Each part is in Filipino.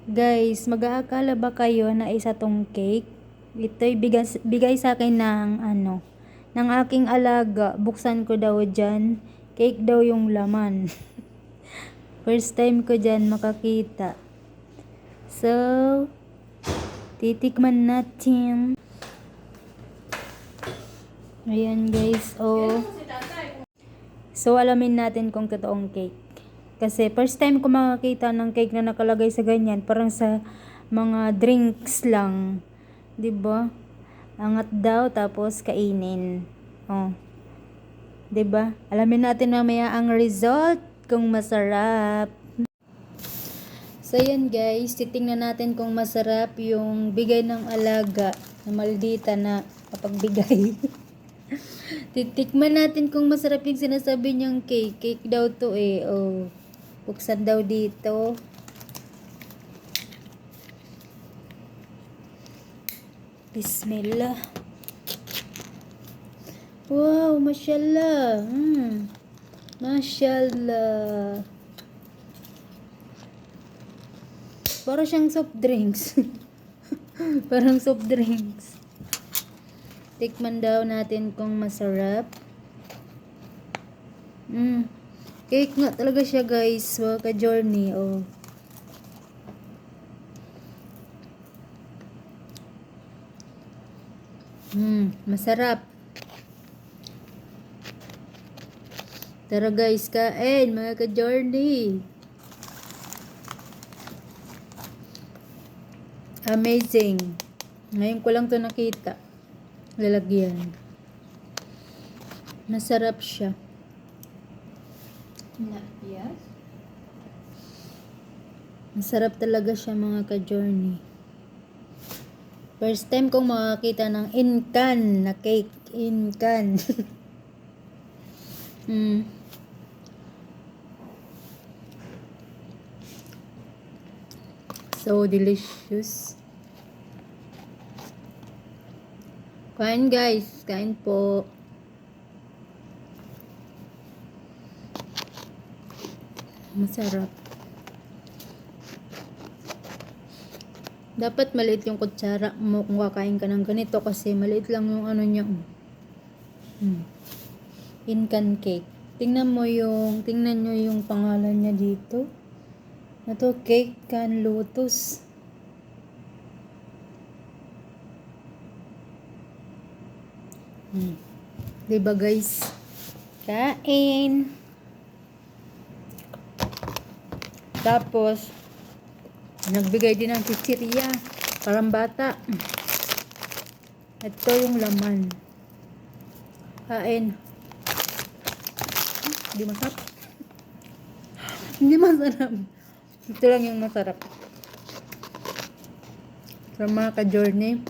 Guys, mag-aakala ba kayo na isa tong cake? Ito'y bigay sa akin ng ng aking alaga. Buksan ko daw dyan. Cake daw yung laman. First time ko dyan makakita. So, titikman natin. Ayan guys, oh. So, alamin natin kung totoong cake. Kasi first time ko makakita ng cake na nakalagay sa ganyan, parang sa mga drinks lang. 'Di ba? Angat daw tapos kainin. Oh. 'Di ba? Alamin natin mamaya ang result kung masarap. So yan guys, titingnan natin kung masarap yung bigay ng alaga na maldita na kapagbigay. Titikman natin kung masarap yung sinasabi niyang cake. Cake daw to eh. Oh. Buksan daw dito. Bismillah. Wow, mashallah. Mashallah. Para siyang soft drinks. Parang soft drinks. Tikman daw natin kung masarap. Cake nga talaga siya guys. Mga ka-journey. Oh. Masarap. Tara guys, kain mga ka-journey. Amazing. Ngayon ko lang to nakita. Lalagyan. Masarap siya. Yes. Masarap talaga siya mga ka-journey. First time kong makakita ng in-can na cake. In-can. So delicious. Kain guys. Kain po. Masarap. Dapat maliit yung kutsara mo kung kakain ka ng ganito kasi maliit lang yung ano niya. In-can cake. Tingnan nyo yung pangalan niya dito. Ito, cake can lotus. Diba guys? Kain. Tapos, nagbigay din ng chichirya. Parang bata. Ito yung laman. Kain. Hindi masarap. Hindi masarap. Ito lang yung masarap. Sa mga ka-journey,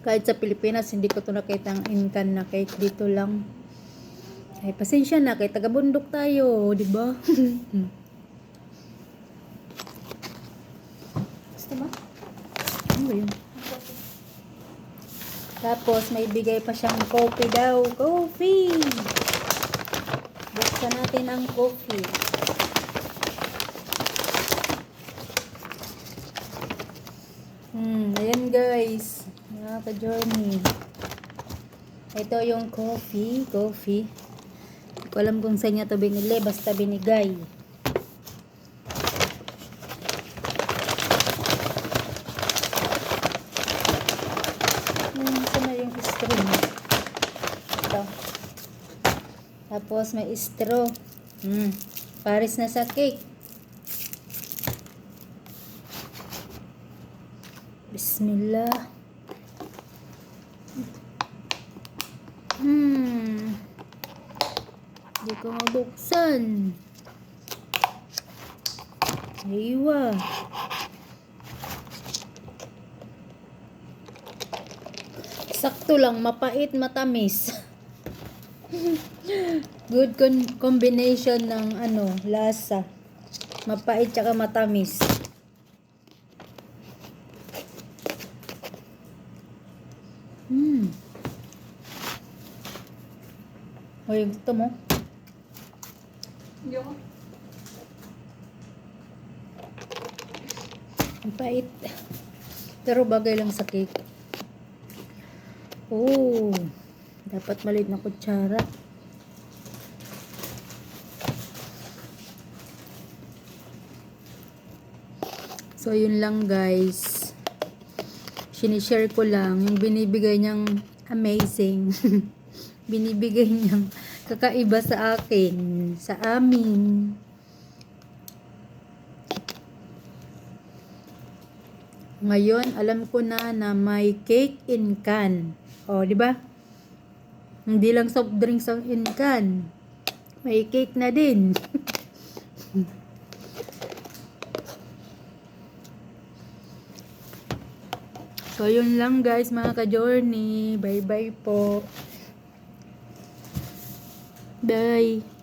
kahit sa Pilipinas, hindi ko ito nakita ang in-can na cake. Dito lang. Ay, pasensya na. Kahit taga-bundok tayo. Diba? Diba? Ano ba yun? Tapos, may bigay pa siyang coffee daw. Coffee! Buksan natin ang coffee. Ayan guys. Mga ka-journey. Ito yung coffee. Coffee. Hindi ko alam kung saan niya ito binili. Basta binigay. Ito. Tapos may straw. Paris na sa cake. Bismillah. Hindi ko mabuksan. Aywa. Sakto lang, mapait, matamis. Good combination ng lasa. Mapait tsaka matamis. Hoy, gusto mo? Hindi ako. Ang pait. Pero bagay lang sa cake. Oh, dapat maliit na kutsara. So, yun lang guys. Sinishare ko lang yung binibigay niyang amazing. Binibigay niyang kakaiba sa akin, sa amin. Ngayon, alam ko na na may cake in can. O, di ba? Hindi lang soft drinks ang in can. May cake na din. So, yun lang guys mga ka-journey. Bye-bye po. Bye.